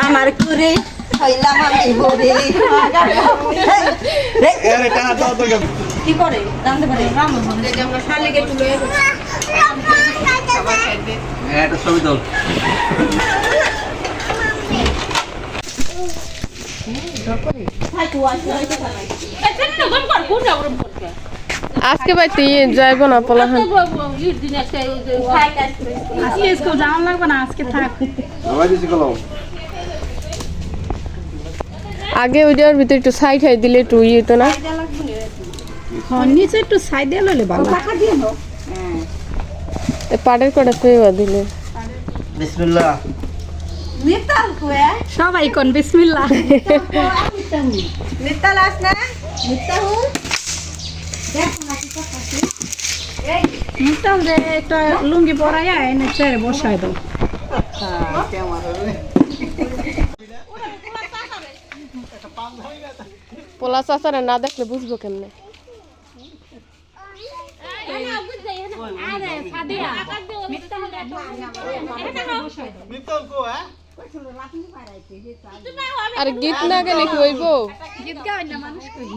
আমার কুড়ি হইলাম আমি বড়ি কি করে জানতে পারি আমরা শালিকে তুলে এটা ছবি তোল আজকে বাইতে যাইব না পলাহান আজকে স্কুল যাওয়ার লাগবে না আজকে থাক আগে ওইটার ভিতরে একটু সাইড হাই দিলে একটু ইয়ে হতো না নিচে একটু সাইড দিয়ে লইলে ভালো পাটের কটা ফেবা দিলে বিসমিল্লাহ নিতাল কোয়া সবাই কোন বিসমিল্লাহ নিতাল আস না নিতাল দেখো না কি করতেছি এই নিতাল যে একটা লুঙ্গি পরাইয়া এনে চেয়ারে বসাই দাও পোলা চাচারা না দেখলে বুঝবো কেমনে আর গীত না গেলে কি হইব গীত গাই না মানুষ কই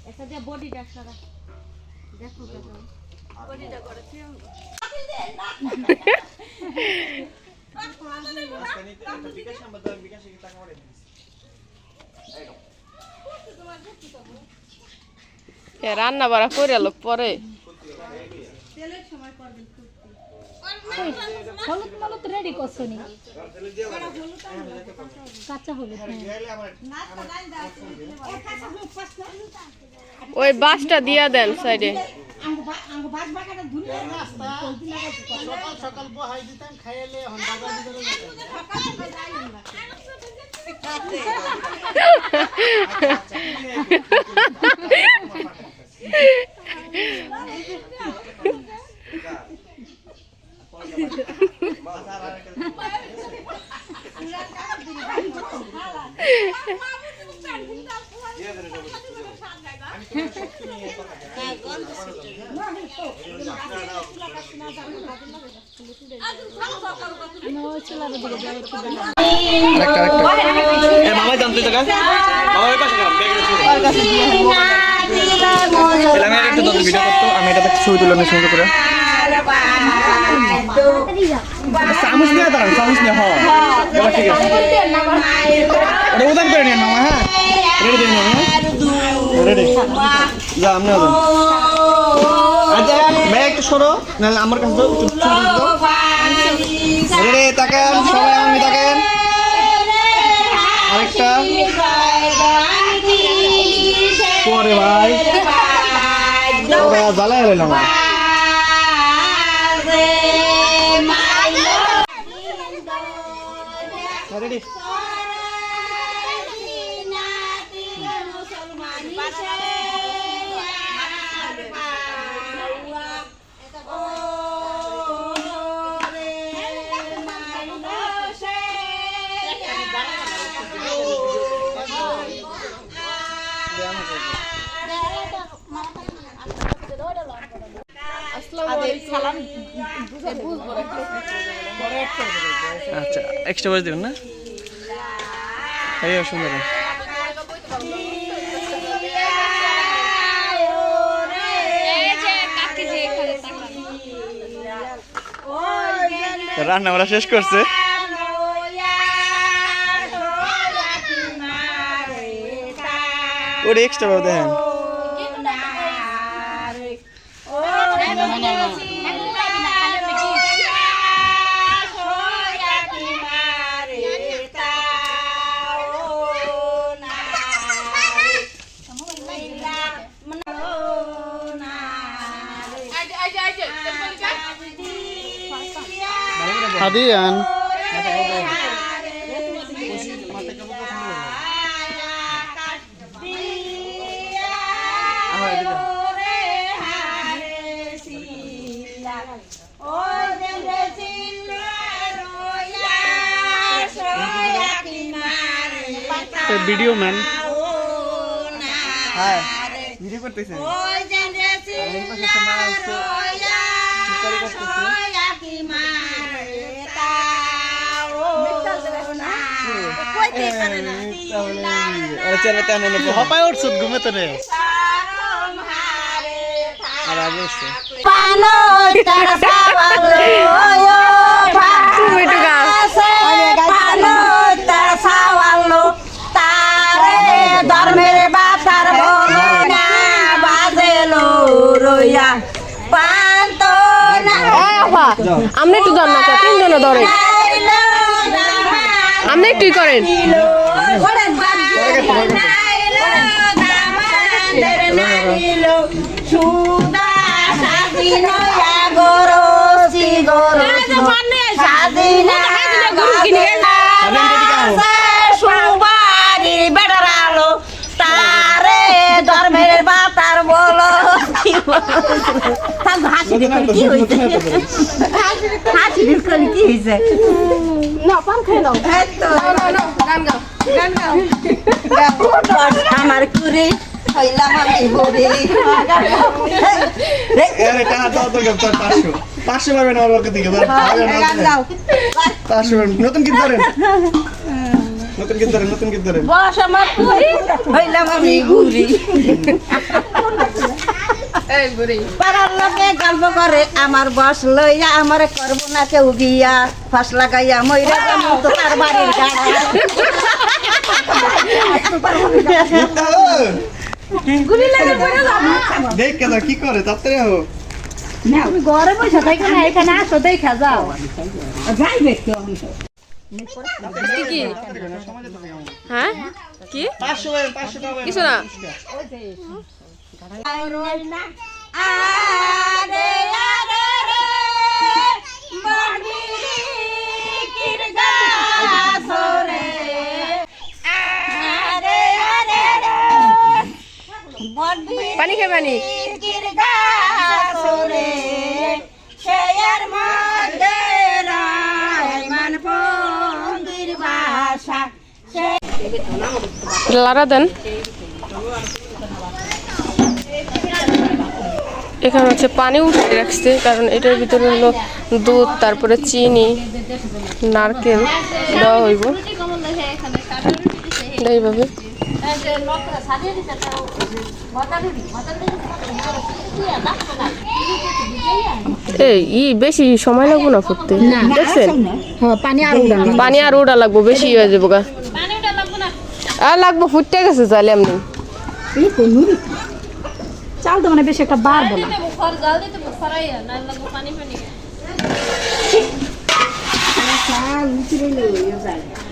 একটা যে বডি ডাক্তার দেখো বডিটা করেছে রান্না বাড়া করে লোক পরে হলুদ মলুদ রেডি করছো নি কাঁচা হলুদ ওই বাসটা দিয়া দেন সাইডে সকাল বহাই দিতাম খাইলে এখন বাজার মামা জানতে তো মামা ওই পাশে আমি একটু ভিডিও করতো আমি এটা ছবি তুলে নিয়ে সুন্দর করে চামচ নিয়ে দাঁড়ান চামচ নিয়ে হ্যাঁ ঠিক আছে ওটা উদান করে নিন মামা হ্যাঁ রেডি দিয়ে নিন রেডি যা আপনি আছেন আচ্ছা ভাই একটু সরো নাহলে আমার কাছে রেডি তাকান সবাই আমি তাকান আরেকটা পরে ভাই জ্বালায় এলাম রেডি আচ্ছা এক্সট্রা বয়স দেবেন না এই সুন্দর রান্না আমরা শেষ করছে ওটা এক্সট্রা ভাবে দেখেন Hadian. Video man. হ্যাঁ ভিডিও করতেছে ওই জেনেছি এই পাশে তো মা আছে কি করে করতেছে কি মারে তাও না কইতে পারে না আরে চলে তেনে নে হপায় উঠছত ঘুমে তো রে আর আগে এসছে পানো তার সাওয়ালো একটু গা পানো তার সাওয়ালো তারে ধর্মের বাতার বলো না বাজেলো রইয়া পান্ত না আপা আপনি একটু যান না তিনজনে ধরেন আপনি একটুই করেন সুদা স্বাধীন গরো স্বাধীন সুবারি বেড়ালো তারে ধর্মের বাতার বলো হাসি কি হয়েছে হাসি কি হয়েছে না পান খেয়ে দাও আমার কুড়ি হইলাম আমি বুড়ি আরে টাকা দাও তো তোর 500 পাবেন আমার পক্ষ থেকে 500 পাবেন নতুন গীত ধরেন নতুন গীত ধরেন বস আমার কুড়ি হইলাম আমি বুড়ি পাড়ার লোকে গল্প করে আমার বস লইয়া আমার করবো না কেউ বিয়া ফাঁস লাগাইয়া মইরা যাবো তো তার বাড়ির গাড়া দেখ কেন কি করে তাড়াতাড়ি হো তুমি ঘরে বসে থাকো না এখানে আসো দেখা যাও যাইবে কেউ কি হ্যাঁ কি 500 পাবেন 500 টাকা কিছু না আরে আরে রে বড়ি কিরগা সরে আরে আরে রে বড়ি পানি খাবেনি কিরগা সরে শেয়ার মধ্যে রায় মান পন্দির ভাষা লারা দেন এখানে হচ্ছে পানি উঠিয়ে রাখছে কারণ এটার ভিতরে হলো দুধ তারপরে চিনি নারকেল দেওয়া হইব এইভাবে এই বেশি সময় লাগবো না করতে দেখছেন পানি আর ওটা লাগবো বেশি হয়ে যাবো গা আর লাগবো ফুটতে গেছে চাইলে এমনি চাল তো মানে বেশি একটা বাড়বো না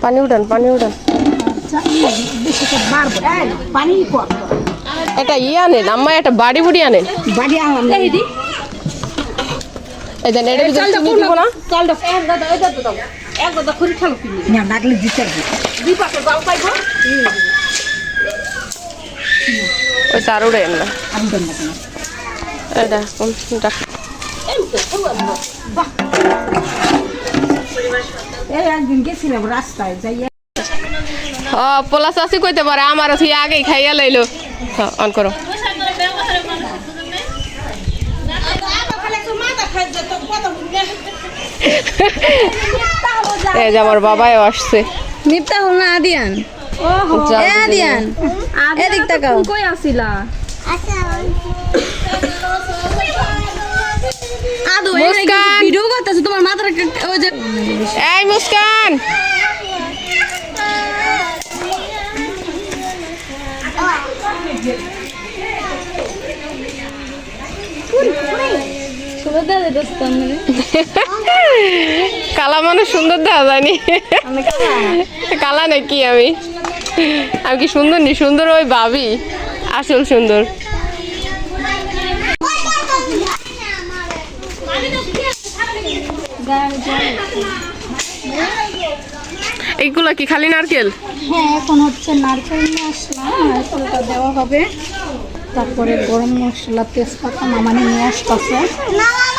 পানি উঠান বেশি একটা বাড়বো না পানি কম এটা আনেন আম্মা একটা বাড়ি বুড়ি আনেন বাড়ি আনলাম এই দেন এটা ভিতরে চিনি দিব না চালটা এক কথা খুঁড়ি খালো কিনি না নাগলে দিতে দুই পাশে জাল পাইবো ওই তার উড়ে না আমি দেন না এটা কোনটা এই একদিন গেছিলাম রাস্তায় যাই পোলা চাষি কইতে পারে আমার তুই আগেই খাইয়া লাইলো অন করো এই যে আমার বাবাও আসছে নিপটা হল না আদিয়ান এ আদিয়ান এদিক তাকাও কই আসিলা আদু মুস্কান। ভিডিও করতেছ তোমার মাথার ওই যে এই মুস্কান সুন্দর দাদা দোস্ত মানে কালা মানুষ সুন্দর দেখা যায়নি কালা নাকি আমি কি সুন্দর নি সুন্দর ওই ভাবি আসল সুন্দর এইগুলা কি খালি নারকেল হ্যাঁ এখন হচ্ছে নারকেল নিয়ে আসলাম নারকেলটা দেওয়া হবে তারপরে গরম মশলা তেজপাতা মামানি নিয়ে আসতেছে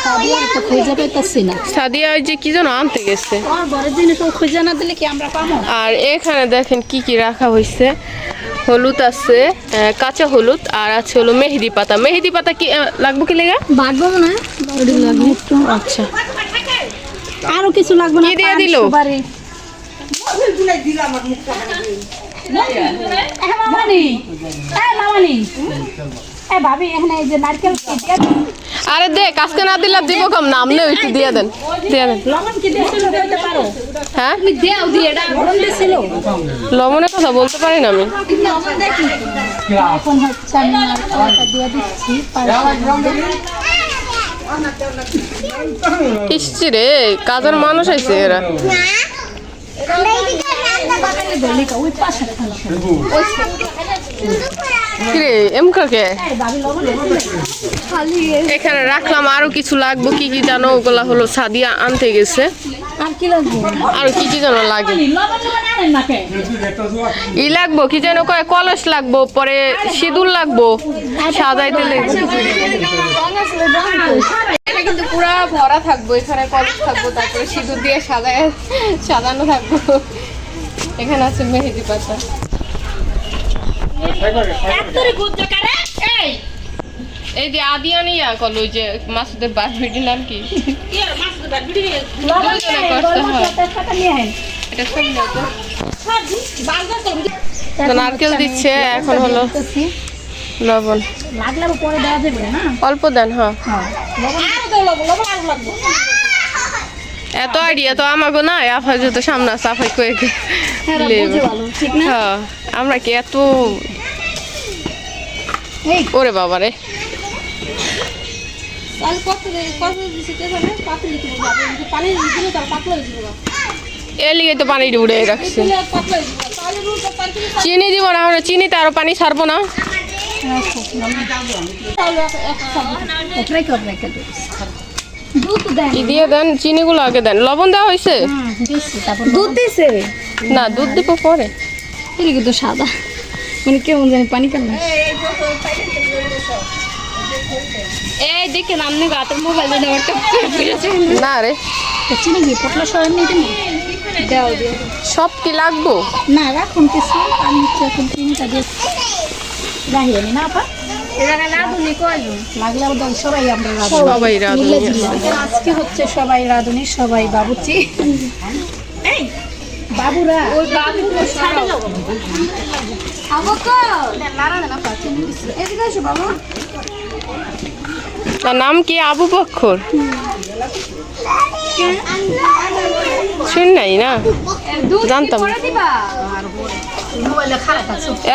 তারপরে একটা খুঁজে পাইতেছি না সাদিয়া ওই যে কি যেন আনতে গেছে আর ঘরের জিনিস ও খুঁজে না দিলে কি আমরা পাবো আর এখানে দেখেন কি কি রাখা হয়েছে হলুদ আছে, কাঁচা হলুদ, আর আছে হলো মেহেদি পাতা। মেহেদি পাতা কি লাগবে কি লেগে? বাগবো না ওটা লাগবে একটু। আচ্ছা, আরো কিছু লাগবে না। কি দিয়ে দিল? সুপারি। মামানি মামানি ভাবি এখানে এই যে নারকেল দিয়ে দেন। আরে দে, কাজকে না দিলে দিব কম না, আপনি একটু দিয়ে দেন, দিয়ে দেন। লবণ কি দিয়েছিল বলতে পারো? হ্যাঁ, তুমি দাও দিয়ে এটা গরম দিয়েছিল। লবণের কথা বলতে পারি না আমি। এখন হচ্ছে আমি নারকেলটা দিয়ে দিচ্ছি। ইসছি রে, কাজের মানুষ আইছে এরা। ওই পাশে কিরে এমকাকে ভাবি লবণ এখানে রাখলাম। আরো কিছু লাগবে, কি কি জানো? ওগুলা হলো সাদিয়া আনতে গেছে। আর কি লাগবে? আর কি কি যেন লাগে, লবণ আনেন না কে? ই লাগবো কি যেন কয়, কলস লাগবো, পরে সিঁদুর লাগবো, সাজাইতে লাগবে। এটা কিন্তু পুরা ভরা থাকবো, এখানে কলস থাকবো, তারপরে সিঁদুর দিয়ে সাজানো থাকবো। এখানে আছে মেহেদি পাতা। এই যে আদিয়ানি কল, ওই যে মাসুদের বাড়ির নাম কি? এটা সব তো নারকেল দিচ্ছে। এখন হলো লবণ, লাগলে পরে দেওয়া যাবে না। অল্প দেন। হ্যাঁ, এত আইডিয়া তো আমাগো না, আফাই যত সামনে আছে আফাই কয়ে ঠিক না? হ্যাঁ, আমরা কি এত ওরে বাবা রে। এলিগে তো পানি উড়ে রাখছে। চিনি দিব না, আমরা চিনিতে আরো পানি ছাড়বো না। দুধ দেন। কি দিয়ে দেন? চিনি গুলো আগে দেন। লবণ দেওয়া হয়েছে? দুধ দিছে না, দুধ দিব পরে। এগুলো কিন্তু সাদা, মানে কেমন জানি পানি কান্না। এই দেখে নামনি গাতের মোবাইল না রে, চিনি কি পটলা সরান নিতে দেও দিয়ে সব কি লাগবো? না রাখুন কিছু। আমি এখন চিনিটা দিয়ে রাহি আমি না আপা লাগলে আবার সবাই আমরা সবাই রাঁধুনি। আজকে হচ্ছে সবাই রাঁধুনি, সবাই বাবুচি। বাবুরা ওই বাবু তার নাম কি? আবু বক্কর। শুন নাই না, জানতাম।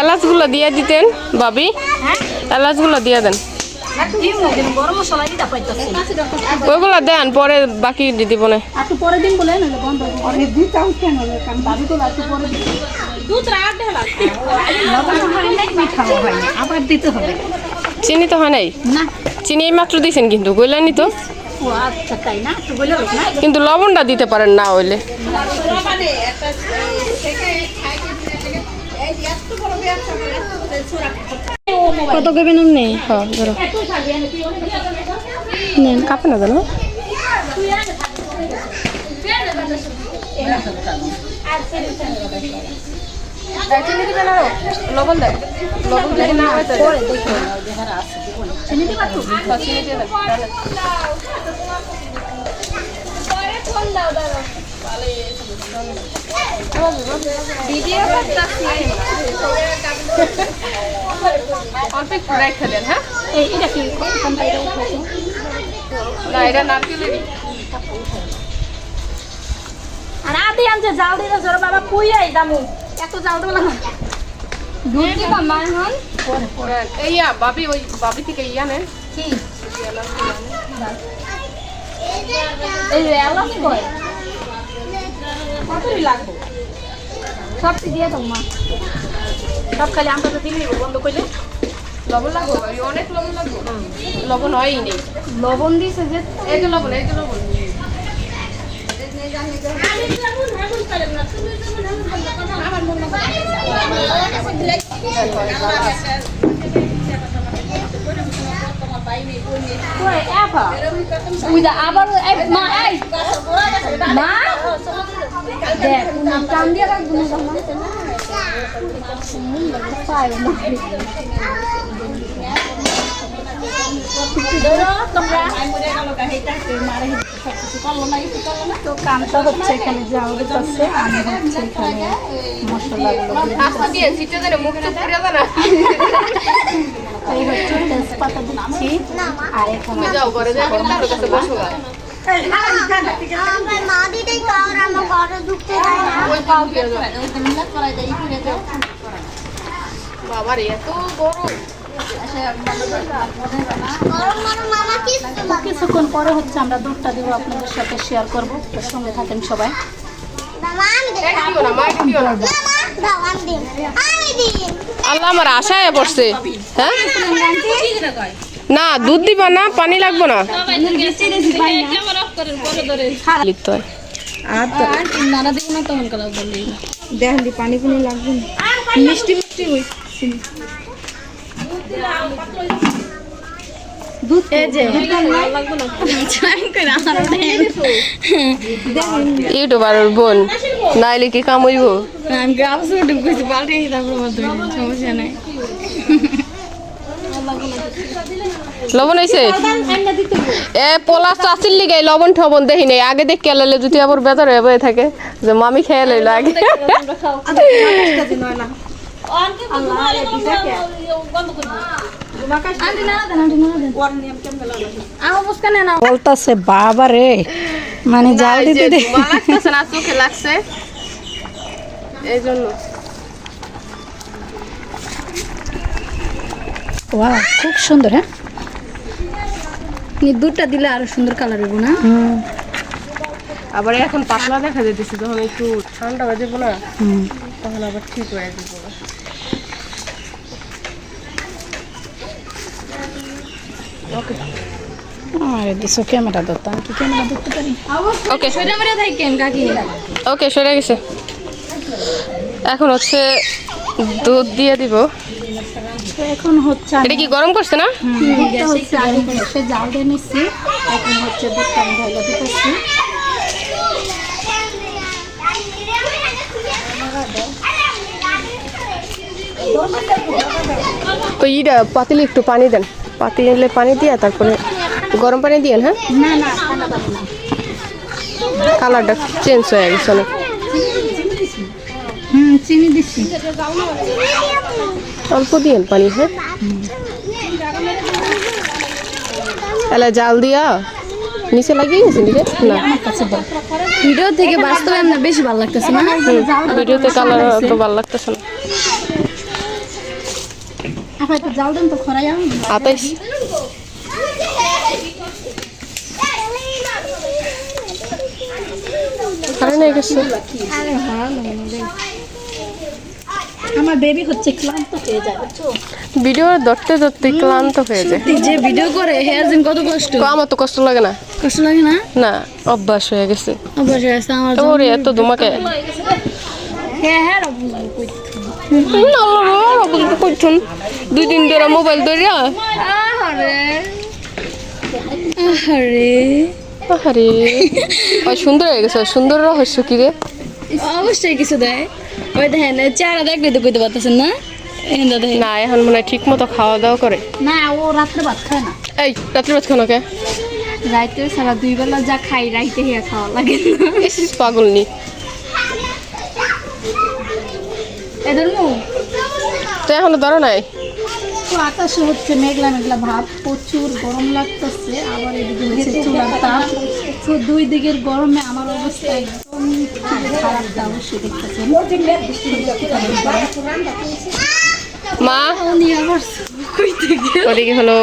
এলাচ গুলো দিয়ে দিতেন ভাবি, এলাচ গুলো দিয়ে দেন। ওইগুলো দেন, পরে বাকি দিব না। পরে দিন বলে আবার দিতে হবে। চিনি তো হয় নাই না চিনি এই মাত্র দিয়েছেন, কিন্তু বললেনি তো। ও আচ্ছা তাই না, একটু বলে হোক না। কিন্তু লবণটা দিতে পারেন না হইলে। কত করবেন আপনি? হ্যাঁ, ধরো। নেন, কাপে না জানো। চিনি দিবেন আরো, লবণ দেন। লবণ যদি না হয় তাহলে চিনি দিয়ে দেন। অল্প একটু রেখে দেন। হ্যাঁ, এটা কি কোনটা? এটা উঠাইছো না, এটা নারকেলেরই। আর আদি আনছে জাল দিতে জোর বাবা পুইয়াই দামু এত জাল দেবো না। দুধ দিবা মা হন পরে এইয়া বাবি, ওই বাবি থেকে ইয়া নেন। কি এই এলাচ কয় কতই লাগবে? সব দিয়ে দাও মা, সব খালি আমরা তো দিলেই বন্ধ করলে। লবণ লাগবে, অনেক লবণ লাগবে। লবণ হয়ই নেই। লবণ দিছে যে এই যে লবণ, এই যে লবণ। আবার মা মা দেখ কান দিয়ে রাখবো না। তো কামটা হচ্ছে এখানে জাল দিতেছে, আমি হচ্ছে এখানে মশলাগুলো এই হচ্ছে তেজপাতা দিচ্ছি আর এখানে বাবার এত গরম। কিছুক্ষণ পরে হচ্ছে আমরা দুধটা দিব আপনাদের সাথে শেয়ার করবো, তো সঙ্গে থাকেন সবাই। আল্লাহ আমার আশায় পড়ছে। হ্যাঁ না দুধ দিবা না, পানি লাগবে না লিখতে হয়। দেখলি পানি পুনি লাগবে না, মিষ্টি মিষ্টি হয়েছে। ইউটিউবার বোন নাইলে কি কাম হইব? আমি গাছ ঢুকেছি পাল্টে তারপর সমস্যা নাই। লবণ হয়েছে এ পোলাশ চাষির লিগে লবণ ঠবণ দেখি নাই আগে দেখে এলালে যদি আবার বেতর হয়ে থাকে যে মামি খেয়ে লইলো আগে। বলতেছে বাবা রে, মানে জাল দিতে দে লাগতেছে না, চোখে লাগছে এই জন্য। ওয়াও খুব সুন্দর। হ্যাঁ দুধটা দিলে আরো সুন্দর কালার হইব না? আবার এখন পাতলা দেখা যেতেছে, যখন একটু ঠান্ডা হয়ে যাবো না তখন আবার ঠিক হয়ে যাবো। আরে দিছো ক্যামেরা ধরতে, আমি কি ক্যামেরা ধরতে পারি? ওকে সেটা মেরে থাকেন কাকি। ওকে সরে গেছে। এখন হচ্ছে দুধ দিয়ে দিব। তো এখন হচ্ছে এটা কি গরম করছে না? দুধটা হচ্ছে আগে সে জাল দিয়ে নিচ্ছি, এখন হচ্ছে দুধটা আমি ঢাইলা দিতেছি। ওই ইটা পাতিলে একটু পানি দেন, পাতিলে পানি দিয়ে তারপরে গরম পানি দিয়েন। হ্যাঁ না না ঠান্ডা পাবো না। কালারটা চেঞ্জ হয়ে গেছে অনেক। চিনি দিচ্ছি। অল্প দিয়েন পানি। হ্যাঁ তাহলে জাল দিয়া নিচে লাগিয়ে গেছে নিচে না। আমার কাছে বল ভিডিও থেকে বাস্তবে আপনার বেশি ভালো লাগতেছে না? ভিডিওতে কালার অত ভালো লাগতেছে না। আপা একটু জাল দেন তো খরাই আমি 28 কারণ এই গেছে। আমার বেবি হচ্ছে ক্লান্ত হয়ে যায় বুঝছো। ভিডিও ধরতে ধরতে ক্লান্ত হয়ে যায়। যে ভিডিও করে হেয়ার দিন কত কষ্ট। তো আমার তো কষ্ট লাগে না, কষ্ট লাগে না? না অভ্যাস হয়ে গেছে। অবশ্যই আছে আমার। তোরে এত তোমাকে হ্যাঁ হ্যাঁ করছুন 2 দিন ধরে মোবাইল ধরে। আরে আরে আরে ওই সুন্দর হয়ে গেছে। সুন্দর রহস্য কি রে? অবশ্যই কিছু দেয়। ওই দেখেন চেহারা দেখলে তো কইতে পারতেছেন না? এখানটা দেখেন না এখন মনে হয় ঠিক মতো খাওয়া দাওয়া করে। না ও রাত্রে ভাত খায় না। এই রাত্রে ভাত খানো কে? রাইতে সারা 2 বেলা যা খাই রাইতে হিয়া খাওয়া লাগে না। ইস পাগল নি। এদের মুখ তো এখনো ধরো নাই। তো আকাশে হচ্ছে মেঘলা মেঘলা ভাব, প্রচুর গরম লাগতেছে। আবার এদিকে হচ্ছে চুলার তাপ। তো 2 দিকের গরমে আমার অবস্থা একদম খারাপ। অবশ্যই দেখতেছেন মা ওদিকে হলো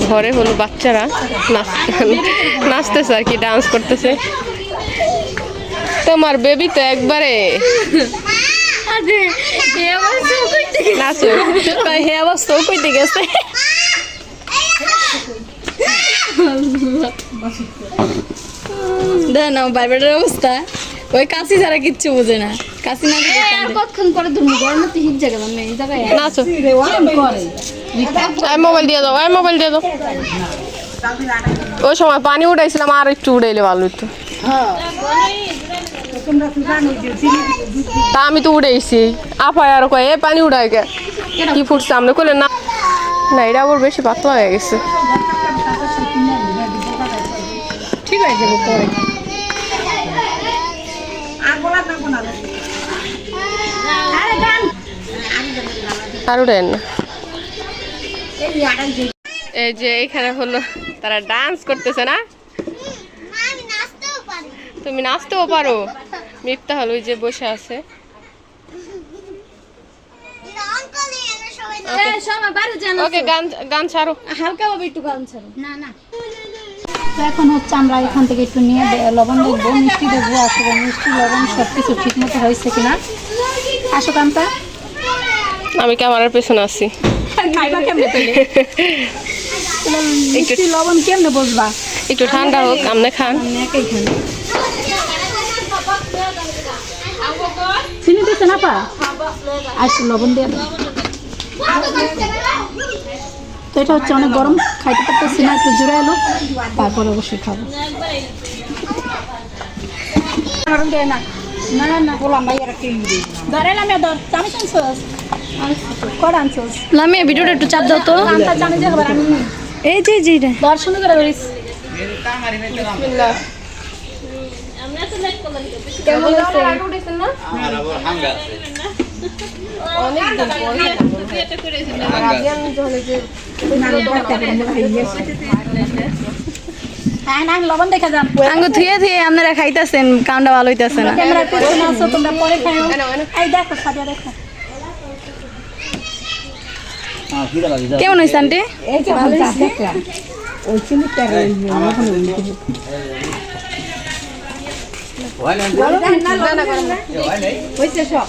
ঘরে হলো বাচ্চারা নাচতেছে আর কি, ডান্স করতেছে। তোমার বেবি তো একবারে নাচো হে অবস্থা কইতে গেছে। দেখেন আমার বাইবেটার অবস্থা, ওই কাশি ছাড়া কিচ্ছু বোঝে না। কাশি না কতক্ষণ পরে তুমি গরমে তো হিট জায়গা মানে এই জায়গায় নাচো। মোবাইল দিয়ে দাও, মোবাইল দিয়ে দাও। ওই সময় পানি উঠাইছিলাম, আর একটু উঠাইলে ভালো হতো। তা আমি তো উড়েছি আপায় আর কয়ে পানি উড়াই গে কি ফুটছে আমরা করলে না না এটা আবার বেশি পাতলা হয়ে গেছে ঠিক হয়ে যাবে পরে আর উড়েন না এই যে এখানে হলো তারা ডান্স করতেছে না তুমি নাচতেও পারো মিফতা হলো ওই যে বসে আছে ওকে গান গান ছাড়ো হালকা ভাবে একটু গান ছাড়ো তো এখন হচ্ছে আমরা এখান থেকে একটু নিয়ে লবণ দেখবো মিষ্টি দেখবো আসলে মিষ্টি লবণ সব কিছু ঠিক মতো হয়েছে কিনা আসো কান্তা আমি ক্যামেরার পেছনে আছি খাইবা কেমনে পেলে মিষ্টি লবণ কেমনে বসবা একটু ঠান্ডা হোক আপনি খান একাই খান চিনি দিতে না পা আসো লবণ দিয়ে দাও তো এটা হচ্ছে অনেক গরম খাইতে পারতেছি না একটু জুড়ে এলো তারপর অবশ্যই খাবো না না বললাম ভাই আর কি ধরে না ধর চামি চান্সস কর আনছস লামিয়া ভিডিওটা একটু চাপ দাও তো কান্তা চামি যে খবর আমি এই যে জি রে দর্শন করে ধরিস বিসমিল্লাহ কেমন আছে অনেক দিন হ্যাঁ না লবণ দেখা যান আঙ্গু থুয়ে থুয়ে আপনারা খাইতেছেন কামটা ভালো হইতাছে না ক্যামেরা পিছনে আছো তোমরা পরে খাইও এই দেখো সাদিয়া দেখো কেমন হয়েছে আন্টি এই যে ভালো দেখলাম ওই চিনিটা হইছে সব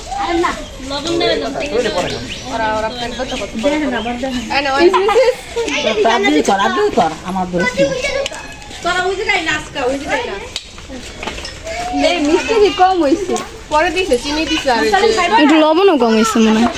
মিষ্টি কি কম হয়েছে পরে দিছে চিনি দিছে আর একটু লবণও কম হয়েছে মনে হয়